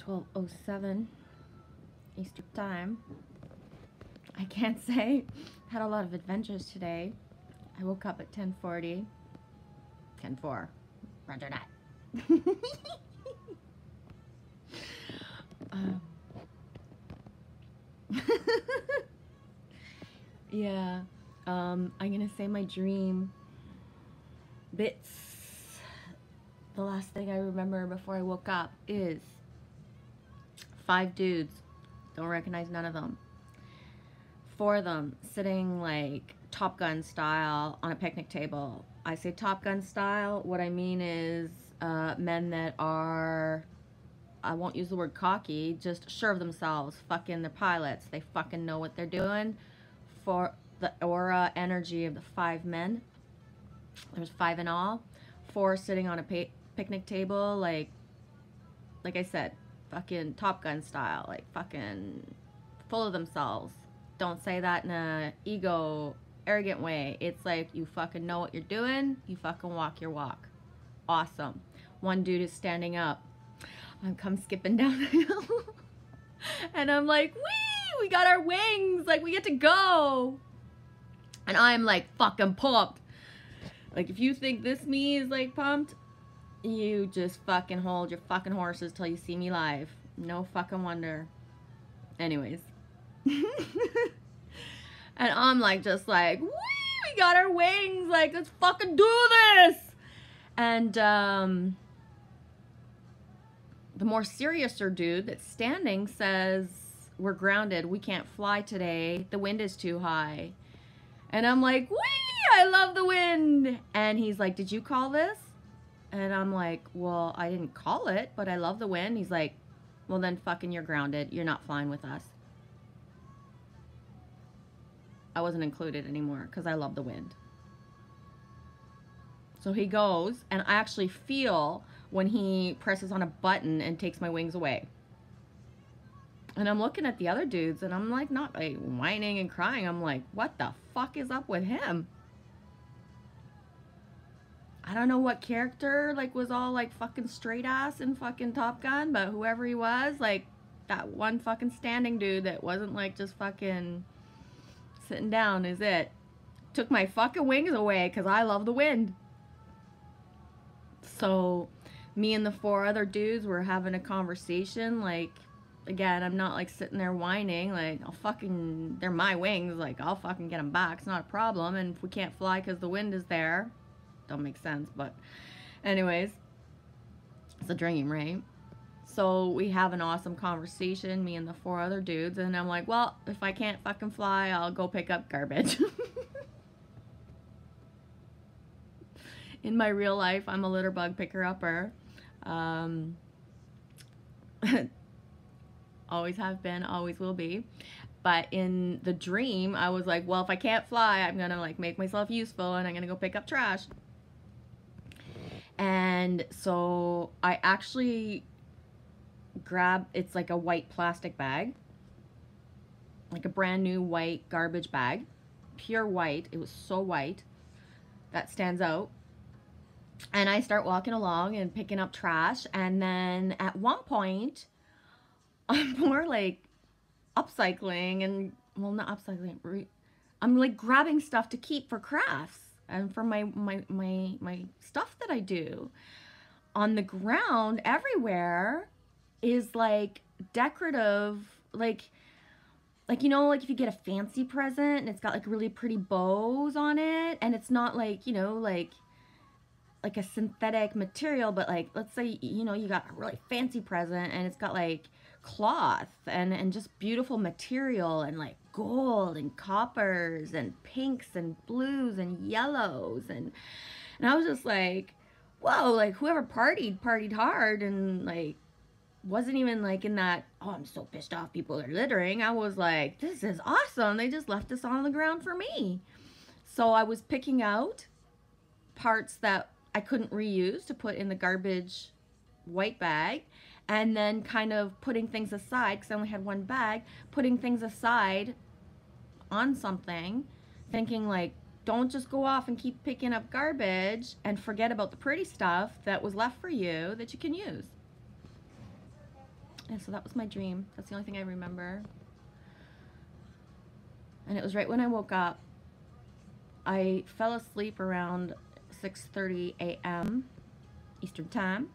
12:07 Eastern time. I can't say. Had a lot of adventures today. I woke up at 10:40. 10:04. Roger that. Yeah. I'm gonna say my dream bits. The last thing I remember before I woke up is 5 dudes. Don't recognize none of them. 4 of them sitting like Top Gun style on a picnic table. I say Top Gun style. What I mean is men that are, I won't use the word cocky, just sure of themselves. Fucking they're pilots. They fucking know what they're doing. For the aura energy of the 5 men. There's 5 in all. 4 sitting on a picnic table, like I said, fucking Top Gun style, like fucking full of themselves. Don't say that in a ego, arrogant way. It's like you fucking know what you're doing. You fucking walk your walk. Awesome. One dude is standing up. I'm come skipping down the hill. And I'm like, wee, we got our wings. Like, we get to go. And I'm like fucking pumped. Like, if you think this me is like pumped, you just fucking hold your fucking horses till you see me live. No fucking wonder. Anyways. And I'm like, just like, wee, we got our wings. Like, let's fucking do this. And the more seriouser dude that's standing says, we're grounded. We can't fly today. The wind is too high. And I'm like, wee, I love the wind. And he's like, did you call this? And I'm like, well, I didn't call it, but I love the wind. He's like, well, then fucking you're grounded. You're not flying with us. I wasn't included anymore because I love the wind. So he goes, and I actually feel when he presses on a button and takes my wings away. And I'm looking at the other dudes, and I'm like, not like whining and crying. I'm like, what the fuck is up with him? I don't know what character, like, was all, like, fucking straight ass in fucking Top Gun, but whoever he was, like, that one fucking standing dude that wasn't, like, just fucking sitting down is it. Took my fucking wings away because I love the wind. So, me and the 4 other dudes were having a conversation, like, again, I'm not, like, sitting there whining, like, I'll fucking, they're my wings, like, I'll fucking get them back, it's not a problem, and if we can't fly because the wind is there, don't make sense, but anyways, it's a dream, right? So we have an awesome conversation, me and the 4 other dudes, and I'm like, well, if I can't fucking fly, I'll go pick up garbage. In my real life, I'm a litter bug picker-upper. Always have been, always will be. But in the dream, I was like, well, if I can't fly, I'm gonna like make myself useful and I'm gonna go pick up trash. And so I actually grabbed, it's like a white plastic bag, like a brand new white garbage bag, pure white. It was so white that stands out. And I start walking along and picking up trash. And then at one point, I'm more like upcycling and, well, not upcycling. I'm like grabbing stuff to keep for crafts and for my stuff that I do. On the ground everywhere is like decorative, like you know, like if you get a fancy present and it's got like really pretty bows on it, and it's not like, you know, like a synthetic material, but like, let's say, you know, you got a really fancy present and it's got like cloth and just beautiful material and like gold and coppers and pinks and blues and yellows, and I was just like, whoa, like whoever partied hard and like wasn't even like in that, oh, I'm so pissed off people are littering. I was like, this is awesome. They just left this on the ground for me. So I was picking out parts that I couldn't reuse to put in the garbage white bag, and then kind of putting things aside, because I only had one bag, putting things aside on something, thinking like, don't just go off and keep picking up garbage and forget about the pretty stuff that was left for you that you can use. Yeah, so that was my dream. That's the only thing I remember. And it was right when I woke up. I fell asleep around 6:30 a.m. Eastern Time.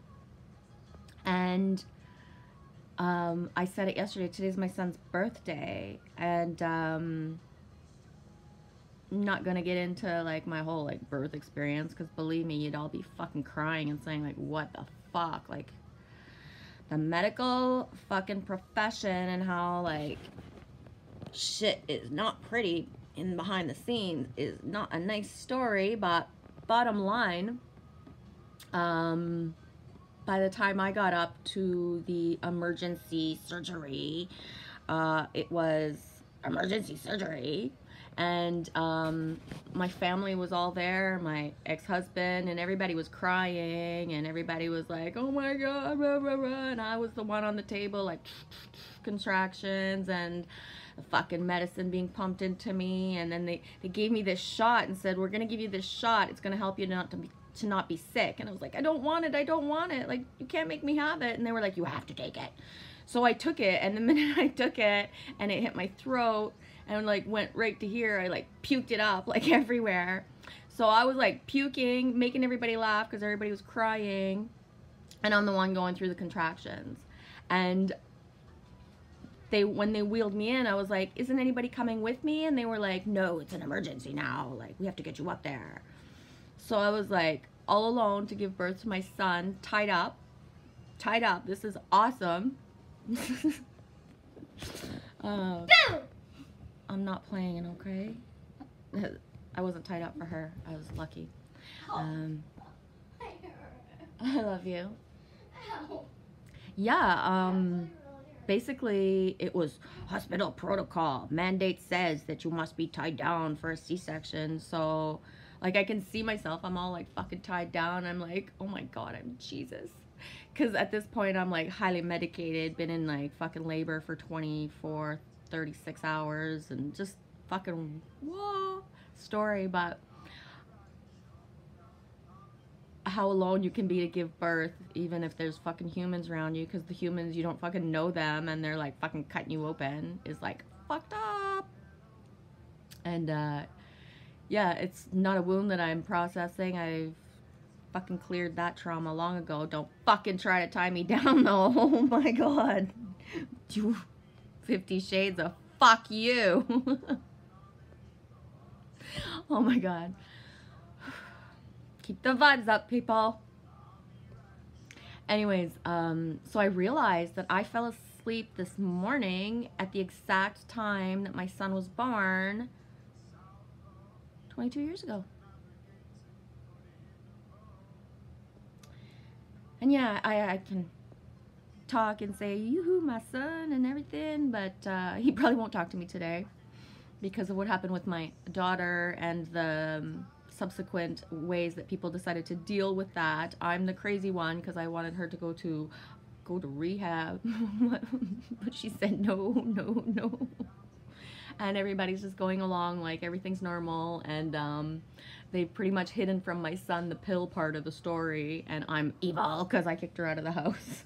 And I said it yesterday. Today's my son's birthday. And I'm not going to get into like my whole like birth experience, because believe me, you'd all be fucking crying and saying like, what the fuck? Like, the medical fucking profession and how like shit is not pretty in behind the scenes is not a nice story. But bottom line, by the time I got up to the emergency surgery, it was emergency surgery, and my family was all there, my ex-husband, and everybody was crying, and everybody was like, oh my god, blah, blah, blah. And I was the one on the table like contractions and the fucking medicine being pumped into me. And then they gave me this shot and said, we're gonna give you this shot, it's gonna help you to not be sick. And I was like, I don't want it, I don't want it, like, you can't make me have it. And they were like, you have to take it. So I took it, and the minute I took it and it hit my throat and like went right to here, I like puked it up like everywhere. So I was like puking, making everybody laugh because everybody was crying, and I'm the one going through the contractions. And when they wheeled me in, I was like, isn't anybody coming with me? And they were like, no, it's an emergency now, like, we have to get you up there. So I was like all alone to give birth to my son, tied up. This is awesome. I'm not playing it, okay? I wasn't tied up for her. I was lucky. I love you. Yeah, basically it was hospital protocol. Mandate says that you must be tied down for a C-section. So like I can see myself, I'm all like fucking tied down. I'm like, oh my god, I'm Jesus. Because at this point I'm like highly medicated, been in like fucking labor for 24, 36 hours, and just fucking whoa story. But how alone you can be to give birth, even if there's fucking humans around you, because the humans, you don't fucking know them, and they're like fucking cutting you open, is like fucked up. And yeah, it's not a wound that I'm processing. I've fucking cleared that trauma long ago. Don't fucking try to tie me down though. Oh my god. 50 Shades of fuck you. Oh my god. Keep the vibes up, people. Anyways, so I realized that I fell asleep this morning at the exact time that my son was born 22 years ago. And yeah, I can talk and say, yoo-hoo, my son and everything, but he probably won't talk to me today because of what happened with my daughter and the subsequent ways that people decided to deal with that. I'm the crazy one because I wanted her to go to rehab, but she said no. And everybody's just going along like everything's normal, and they've pretty much hidden from my son the pill part of the story, and I'm evil because I kicked her out of the house.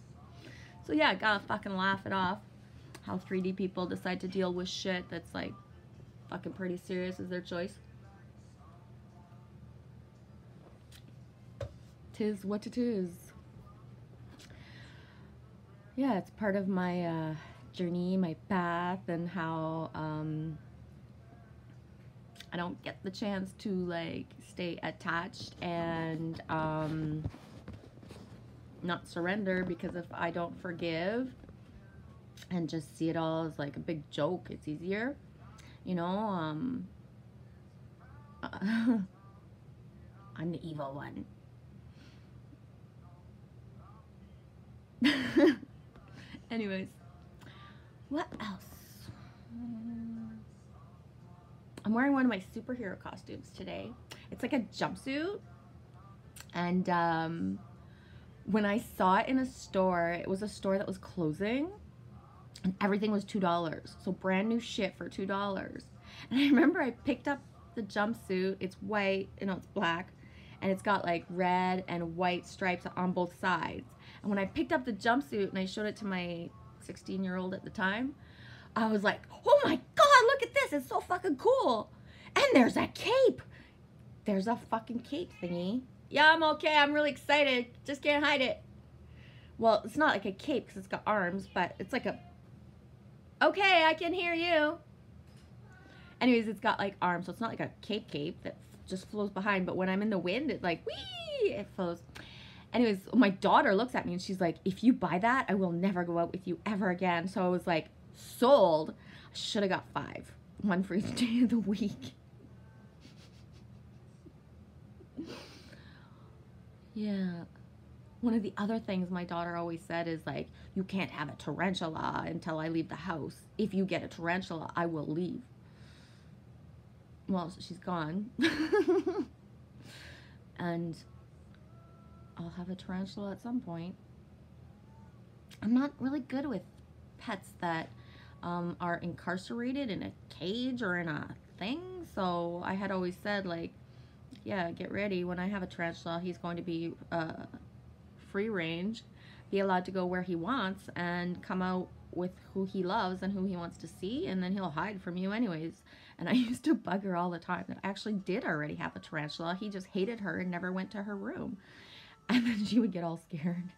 So yeah, gotta fucking laugh it off. How 3D people decide to deal with shit that's like fucking pretty serious is their choice. Tis what it is. Yeah, it's part of my journey, my path, and how I don't get the chance to like stay attached and not surrender, because if I don't forgive and just see it all as like a big joke, it's easier, you know. I'm the evil one. Anyways, what else? I'm wearing one of my superhero costumes today. It's like a jumpsuit, and when I saw it in a store, it was a store that was closing, and everything was $2. So brand new shit for $2. And I remember I picked up the jumpsuit. It's white, you know, it's black, and it's got like red and white stripes on both sides. And when I picked up the jumpsuit and I showed it to my 16-year-old at the time, I was like, oh my God, look at this. It's so fucking cool. And there's a cape. There's a fucking cape thingy. Yeah, I'm okay. I'm really excited. Just can't hide it. Well, it's not like a cape because it's got arms, but it's like a... Okay, I can hear you. Anyways, it's got like arms, so it's not like a cape that just flows behind, but when I'm in the wind, it like, whee, it flows. Anyways, my daughter looks at me and she's like, if you buy that, I will never go out with you ever again. So I was like, sold. I should have got 5. 1 for each day of the week. Yeah. One of the other things my daughter always said is like, you can't have a tarantula until I leave the house. If you get a tarantula, I will leave. Well, she's gone. And I'll have a tarantula at some point. I'm not really good with pets that are incarcerated in a cage or in a thing. So I had always said like, yeah, get ready. When I have a tarantula, he's going to be free range, be allowed to go where he wants and come out with who he loves and who he wants to see, and then he'll hide from you anyways. And I used to bug her all the time that I actually did already have a tarantula. He just hated her and never went to her room. And then she would get all scared.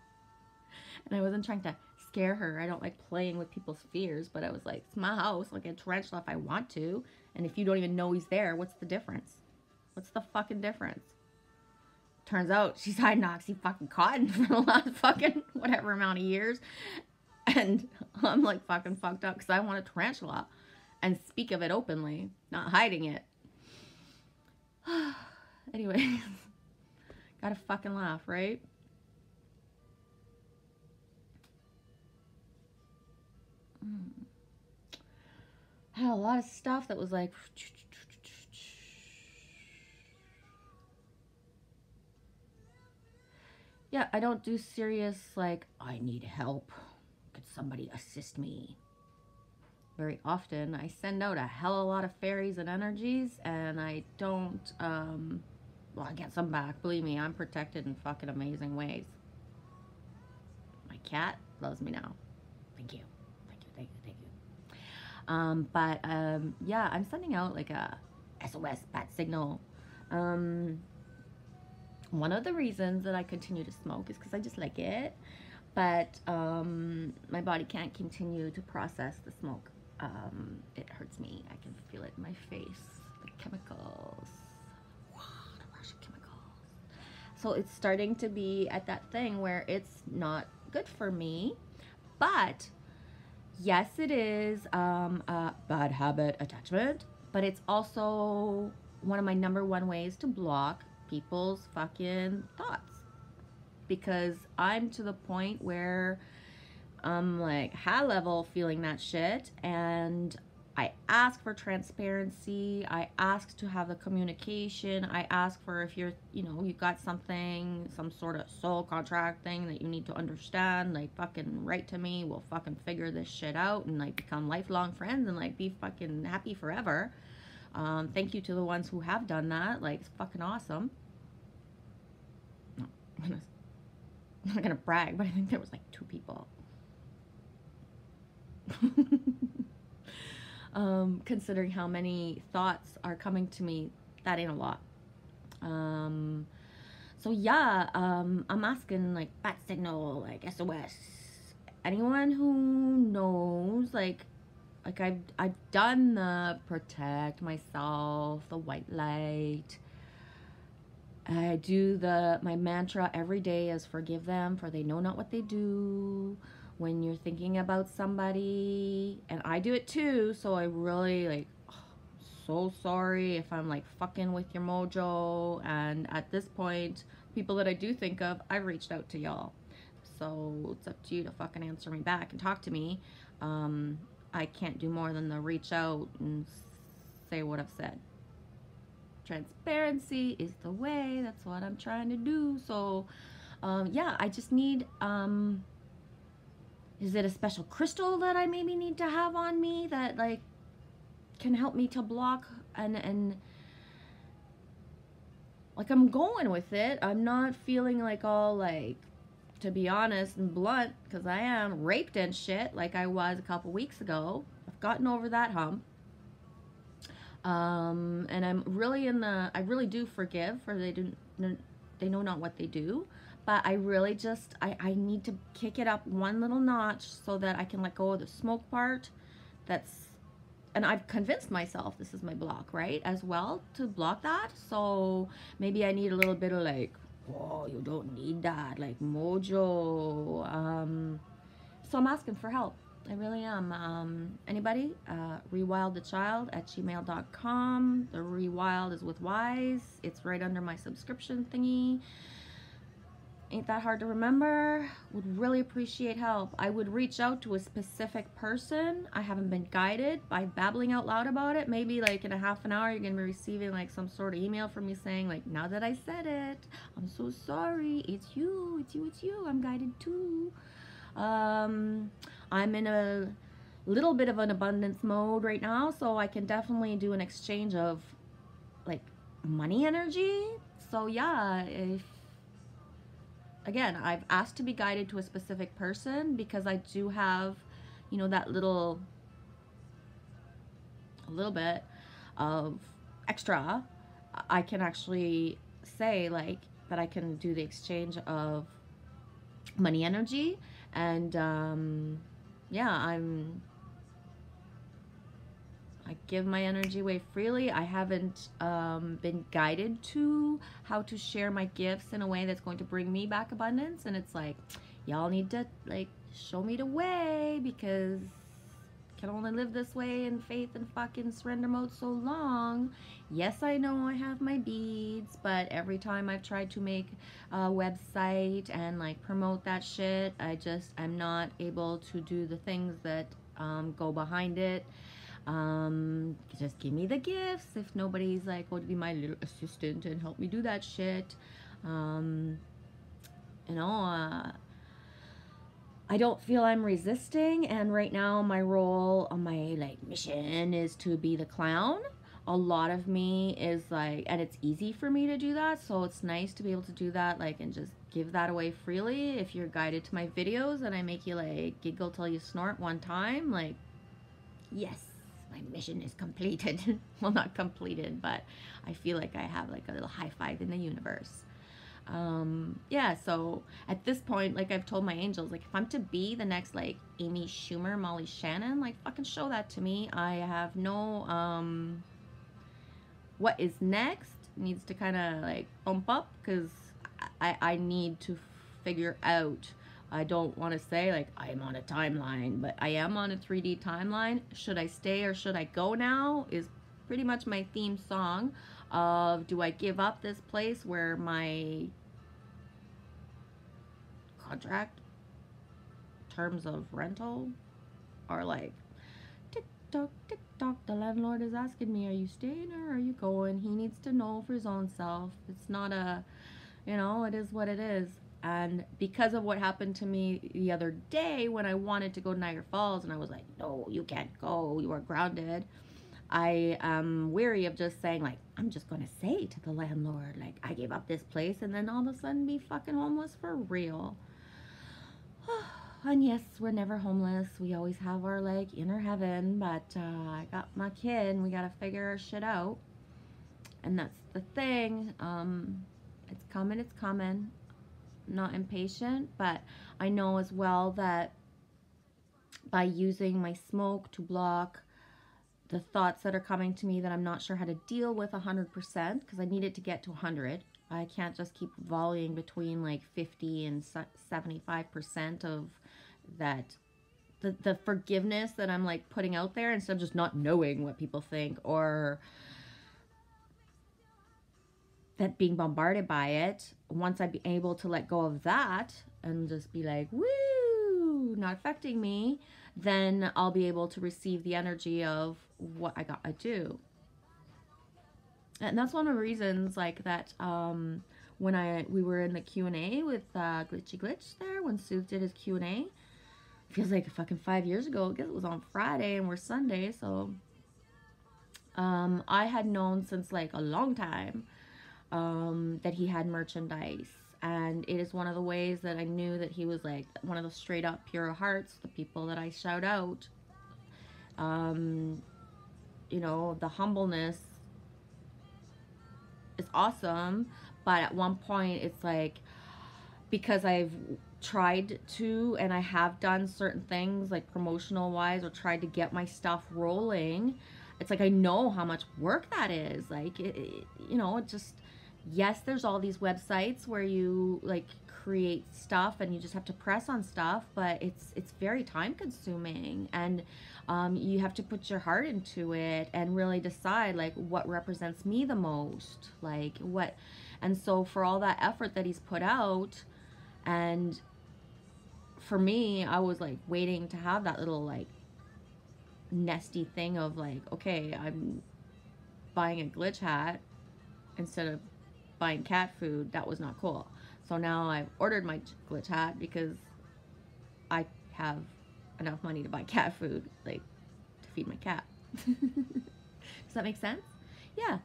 And I wasn't trying to scare her. I don't like playing with people's fears, but I was like, it's my house. I'll get a tarantula if I want to. And if you don't even know he's there, what's the difference? What's the fucking difference? Turns out she's hiding Oxy fucking cotton for the last fucking whatever amount of years. And I'm like fucking fucked up because I want a tarantula and speak of it openly, not hiding it. Anyway, gotta fucking laugh, right? I had a lot of stuff that was like... Yeah, I don't do serious, like, I need help. Could somebody assist me? Very often, I send out a hell of a lot of fairies and energies, and I don't, well, I get some back. Believe me, I'm protected in fucking amazing ways. My cat loves me now. Thank you. Thank you, thank you, thank you. Yeah, I'm sending out, like, a SOS bat signal. One of the reasons that I continue to smoke is because I just like it, but my body can't continue to process the smoke. It hurts me. I can feel it in my face, the chemicals. Wow, the rush of chemicals. So it's starting to be at that thing where it's not good for me, but yes, it is a bad habit attachment, but it's also one of my #1 ways to block people's fucking thoughts, because I'm to the point where I'm like high level feeling that shit, and I ask for transparency. I ask to have the communication. I ask for, if you're, you know, you got something, some sort of soul contract thing that you need to understand, like fucking write to me. We'll fucking figure this shit out and like become lifelong friends and like be fucking happy forever. Thank you to the ones who have done that. Like, it's fucking awesome. I'm not gonna brag, but I think there was like 2 people. Considering how many thoughts are coming to me, that ain't a lot. So yeah, I'm asking like bat signal, like SOS. Anyone who knows, like I've done the protect myself, the white light. I do my mantra every day is forgive them, for they know not what they do. When you're thinking about somebody, and I do it too, so I really like, so sorry if I'm like fucking with your mojo. And at this point, people that I do think of, I've reached out to y'all. So it's up to you to fucking answer me back and talk to me. I can't do more than to reach out and say what I've said. Transparency is the way. That's what I'm trying to do. So yeah, I just need, is it a special crystal that I maybe need to have on me that like can help me to block and like I'm going with it. I'm not feeling like all like to be honest and blunt, because I am raped and shit like I was a couple weeks ago. I've gotten over that hump. And I'm really I really do forgive, for they know not what they do. But I really just, I need to kick it up one little notch so that I can let go of the smoke part. And I've convinced myself this is my block, right? As well, to block that. So maybe I need a little bit of like, whoa, you don't need that, like mojo. So I'm asking for help. I really am. Anybody? rewildthechild@gmail.com. The rewild is with Y's. It's right under my subscription thingy. Ain't that hard to remember? Would really appreciate help. I would reach out to a specific person. I haven't been guided by babbling out loud about it. Maybe like in a half an hour, you're going to be receiving like some sort of email from me saying like, now that I said it, I'm so sorry. It's you, it's you, it's you. I'm guided too. I'm in a little bit of an abundance mode right now, so I can definitely do an exchange of like money energy. So yeah, again, I've asked to be guided to a specific person because I do have, you know, that a little bit of extra. I can actually say like that I can do the exchange of money energy. And yeah, I give my energy away freely. I haven't been guided to how to share my gifts in a way that's going to bring me back abundance. And it's like, y'all need to like show me the way, because I can only live this way in faith and fucking surrender mode so long. Yes, I know I have my beads, but every time I've tried to make a website and like promote that shit, I'm not able to do the things that go behind it. Just give me the gifts if nobody's like going to be my little assistant and help me do that shit. You know, I don't feel I'm resisting, and right now my role on my like mission is to be the clown. A lot of me is like, and it's easy for me to do that, so it's nice to be able to do that, like, and just give that away freely. If you're guided to my videos and I make you like giggle till you snort one time, like, yes, my mission is completed. Well, not completed, but I feel like I have like a little high five in the universe. Yeah, so at this point, like I've told my angels, like if I'm to be the next like Amy Schumer, Molly Shannon, like fucking show that to me. I have no, what is next needs to kind of like bump up, because I need to figure out. I don't want to say like I'm on a timeline, but I am on a 3D timeline. Should I stay or should I go now is pretty much my theme song of, do I give up this place where my contract terms of rental are like tick tock, the landlord is asking me, are you staying or are you going? He needs to know for his own self. It's not a, you know, it is what it is. And because of what happened to me the other day when I wanted to go to Niagara Falls and I was like, no, you can't go, you are grounded, I am weary of just saying like, I'm just going to say to the landlord, like, I gave up this place, and then all of a sudden be fucking homeless for real. And yes, we're never homeless. We always have our like inner heaven, but I got my kid and we got to figure our shit out. And that's the thing. It's coming, it's coming. I'm not impatient, but I know as well that by using my smoke to block the thoughts that are coming to me that I'm not sure how to deal with 100%, because I need it to get to 100. I can't just keep volleying between like 50 and 75% of that, the forgiveness that I'm like putting out there, instead of just not knowing what people think, or that being bombarded by it. Once I be able to let go of that and just be like, woo, not affecting me, then I'll be able to receive the energy of what I gotta do. And that's one of the reasons, like, that when we were in the Q&A with Glitchy Glitch there, when Sooth did his Q&A, feels like fucking 5 years ago. I guess it was on Friday and we're Sunday, so I had known since like a long time that he had merchandise And it is one of the ways that I knew that he was like one of the straight up pure hearts, the people that I shout out. You know, the humbleness is awesome, but at one point it's like, because I've tried to, and I have done certain things like promotional wise, or tried to get my stuff rolling, it's like I know how much work that is. Like you know, it just, yes, there's all these websites where you like create stuff and you just have to press on stuff, but it's very time consuming, and you have to put your heart into it and really decide like what represents me the most, like what. And so for all that effort that he's put out, and for me, I was like waiting to have that little like nesty thing of like, okay, I'm buying a glitch hat instead of buying cat food. That was not cool. So now I've ordered my glitch hat because I have enough money to buy cat food, like to feed my cat. Does that make sense? Yeah.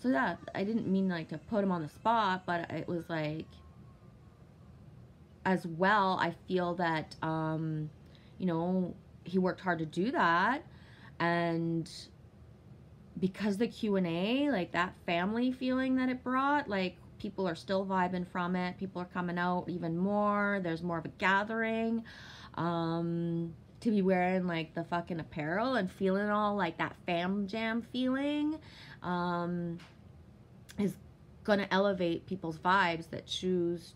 So that, I didn't mean like to put him on the spot, but it was like, as well, I feel that, you know, he worked hard to do that. And because the Q&A, like that family feeling that it brought, like people are still vibing from it. People are coming out even more. There's more of a gathering. To be wearing like the fucking apparel and feeling all like that fam jam feeling is gonna elevate people's vibes that choose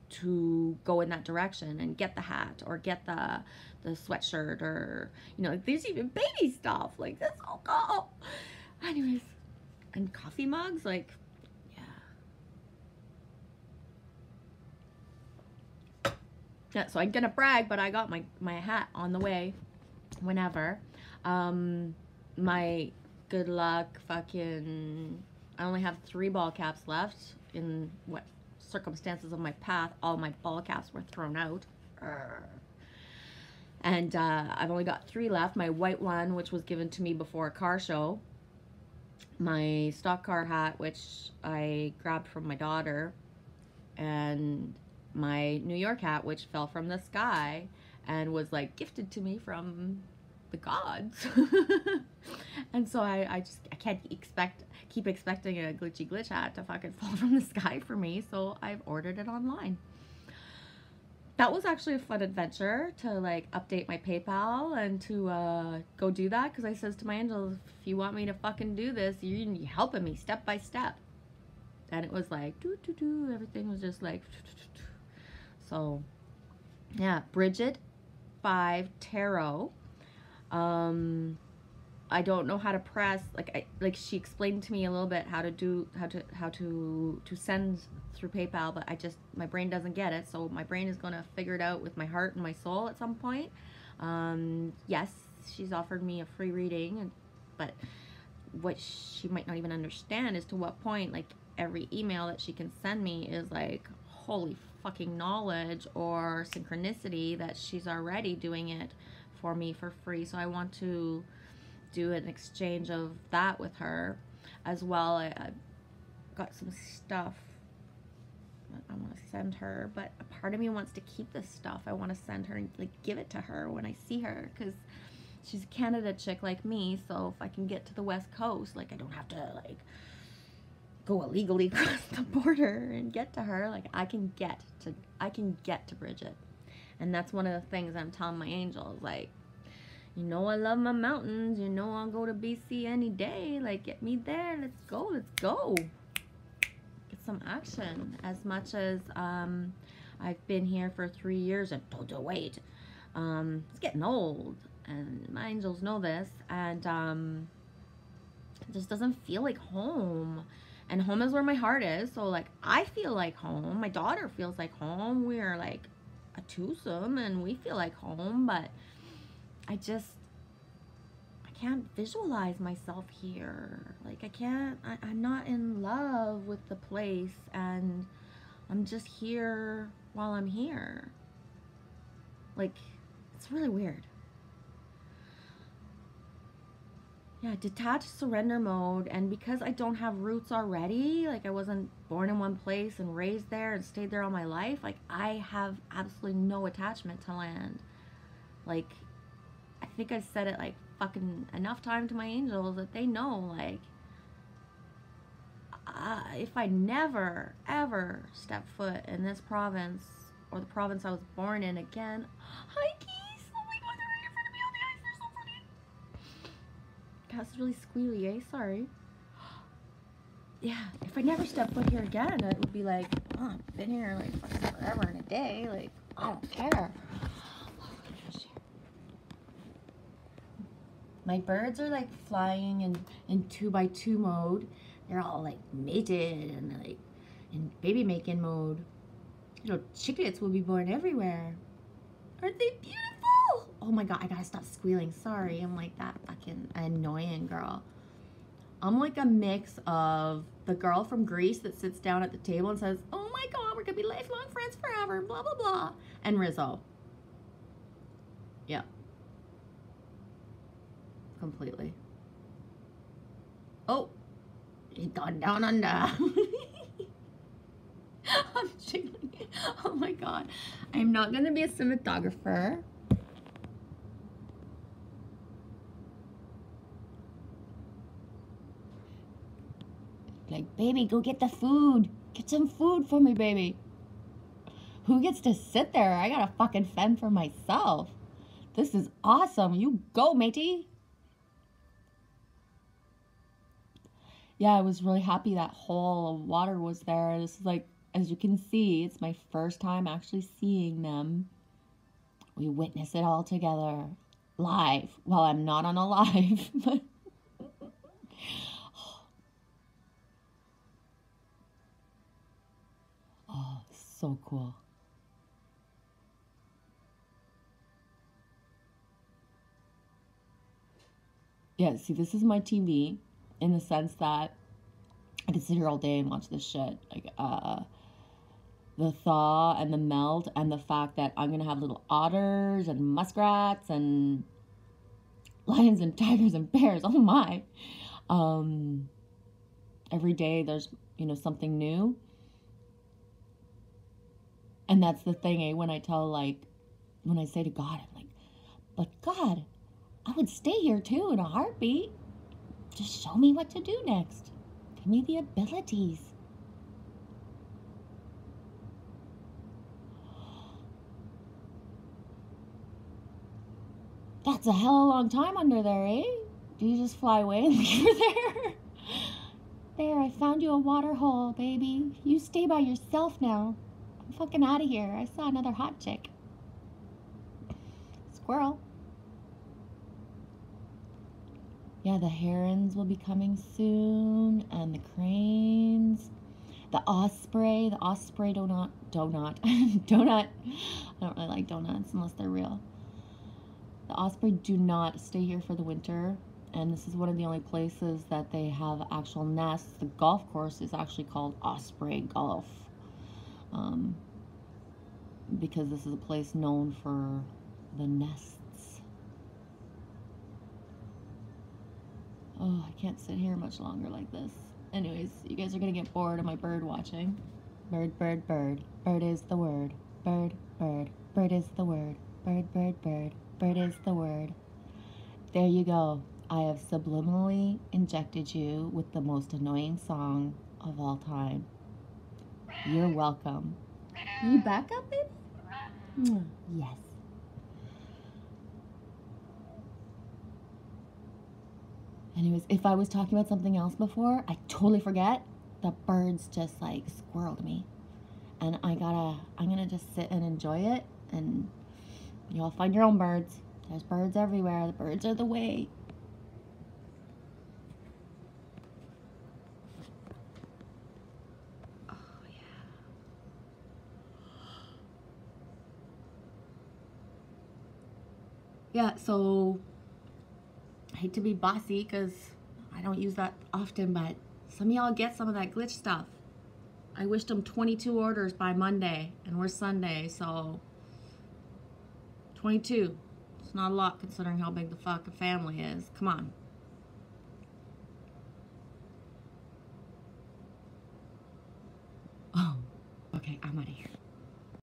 to go in that direction and get the hat or get the sweatshirt, or you know, like there's even baby stuff like that's all cool. Anyways, and coffee mugs, like yeah, so I'm gonna brag, but I got my hat on the way whenever. My good luck fucking, I only have 3 ball caps left. In what circumstances of my path, all my ball caps were thrown out. And I've only got 3 left. My white one, which was given to me before a car show. My stock car hat, which I grabbed from my daughter. And my New York hat, which fell from the sky and was like gifted to me from the gods. And so I can't keep expecting a glitch hat to fucking fall from the sky for me, so I've ordered it online. That was actually a fun adventure to like update my PayPal and to go do that, because I says to my angels, if you want me to fucking do this, you're helping me step by step. And it was like everything was just like so yeah. Bridget 5 Tarot. I don't know how to press, like she explained to me a little bit how to send through PayPal, but my brain doesn't get it, so my brain is gonna figure it out with my heart and my soul at some point. Yes, she's offered me a free reading, but what she might not even understand is to what point like every email that she can send me is like holy fucking knowledge or synchronicity that she's already doing it for me for free. So I want to do an exchange of that with her as well. I got some stuff that I want to send her, but a part of me wants to keep this stuff. I want to send her and like give it to her when I see her, because she's a Canada chick like me. So if I can get to the West Coast, like I don't have to like go illegally across the border and get to her. Like I can get to Bridget. And that's one of the things I'm telling my angels, like, you know, I love my mountains, you know, I'll go to BC any day, like get me there, let's go, get some action. As much as I've been here for 3 years and don't wait, it's getting old, and my angels know this, and it just doesn't feel like home. And home is where my heart is. So like I feel like home, my daughter feels like home, we're like a twosome and we feel like home, but I can't visualize myself here. Like I'm not in love with the place, and I'm just here while I'm here. Like it's really weird. Yeah, detached surrender mode. And because I don't have roots already, like I wasn't born in one place and raised there and stayed there all my life, like I have absolutely no attachment to land. Like, I think I've said it like fucking enough time to my angels that they know, like, if I never ever step foot in this province or the province I was born in again. Hi, geese! Oh my god, they're right in front of me on the ice. They're so funny. Cat's really squealy, eh? Sorry. Yeah, if I never step foot here again, it would be like, oh, I've been here like fucking forever in a day. Like, I don't care. My birds are like flying in 2x2 mode. They're all like mated and like in baby making mode. Little chicklets will be born everywhere. Aren't they beautiful? Oh my god, I gotta stop squealing. Sorry, I'm like that fucking annoying girl. I'm like a mix of the girl from Greece that sits down at the table and says, oh my god, we're gonna be lifelong friends forever, blah blah blah, and Rizzo. Yeah. Completely. Oh, he's gone down under. I'm jiggling. Oh my god. I'm not gonna be a cinematographer. Like, baby, go get the food. Get some food for me, baby. Who gets to sit there? I gotta fucking fend for myself. This is awesome. You go, matey. Yeah, I was really happy that hole of water was there. This is like, as you can see, it's my first time actually seeing them. We witness it all together, live. Well, I'm not on a live, but oh, so cool. Yeah, see, this is my TV in the sense that I could sit here all day and watch this shit. Like, the thaw and the melt and the fact that I'm gonna have little otters and muskrats and lions and tigers and bears. Oh my. Every day there's, you know, something new. And that's the thing, eh? When I tell, like, when I say to God, I'm like, but God, I would stay here too in a heartbeat. Just show me what to do next. Give me the abilities. That's a hell of a long time under there, eh? Do you just fly away and leave her there? There, I found you a water hole, baby. You stay by yourself now. I'm fucking out of here. I saw another hot chick. Squirrel. Yeah, the herons will be coming soon, and the cranes. The osprey donut. Donut. I don't really like donuts unless they're real. The osprey do not stay here for the winter, and this is one of the only places that they have actual nests. The golf course is actually called Osprey Golf, because this is a place known for the nests. Oh, I can't sit here much longer like this. Anyways, you guys are gonna get bored of my bird watching. Bird, bird, bird. Bird is the word. Bird, bird. Bird is the word. Bird, bird, bird. Bird is the word. There you go. I have subliminally injected you with the most annoying song of all time. You're welcome. You back up, baby? Yes. Anyways, if I was talking about something else before, I totally forget. The birds just like squirreled me. And I'm gonna just sit and enjoy it, and y'all find your own birds. There's birds everywhere. The birds are the way. Oh, yeah. Yeah, so I hate to be bossy because I don't use that often, but some of y'all get some of that glitch stuff. I wished them 22 orders by Monday, and we're Sunday, so 22. It's not a lot considering how big the fucking family is. Come on. come out of here.